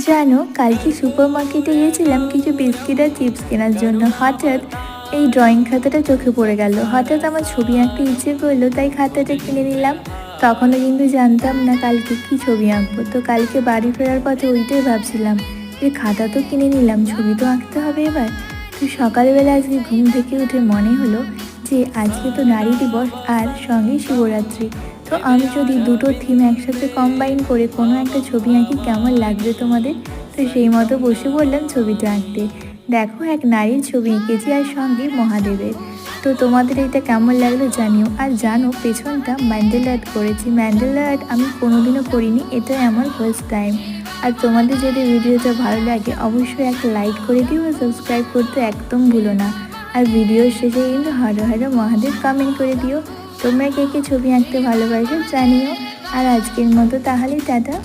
জানো, কালকে সুপার মার্কেটে গিয়েছিলাম কিছু বিস্কিট আর চিপস কেনার জন্য। হঠাৎ এই ড্রয়িং খাতাটা চোখে পড়ে গেল। হঠাৎ আমার ছবি আঁকতে ইচ্ছে করলো, তাই খাতাটা কিনে নিলাম। তখনও কিন্তু জানতাম না কালকে কি ছবি আঁকবো। তো কালকে বাড়ি ফেরার পথে ওইটাই ভাবছিলাম যে খাতা তো কিনে নিলাম, ছবি তো আঁকতে হবে এবার। তো সকালবেলা আজকে ঘুম থেকে উঠে মনে হলো যে আজকে তো নারী দিবস আর সঙ্গে শিবরাত্রি। তো আমি যদি দুটো থিম একসাথে কম্বাইন করে কোনো একটা ছবি আঁকি, কেমন লাগবে তোমাদের? তো সেই মতো বসে পড়লাম ছবিটা আঁকতে। দেখো, এক নারীর ছবি এঁকেছি আর সঙ্গে মহাদেবের। তো তোমাদের এটা কেমন লাগলো জানিও। আর জানো, পেছনটা ম্যান্ডেল আর্ট করেছি। ম্যান্ডেল আর্ট আমি কোনোদিনও করিনি, এটাই আমার ফার্স্ট টাইম। আর তোমাদের যদি ভিডিওটা ভালো লাগে অবশ্যই একটা লাইক করে দিও আর সাবস্ক্রাইব করতে একদম ভুলো না। আর ভিডিওর শেষে কিন্তু হর হর মহাদেব কমেন্ট করে দিও। তোমরা কে কে ছবি আঁকতে ভালোবাসো জানিও। আর আজকের মতো তাহলে টাটা।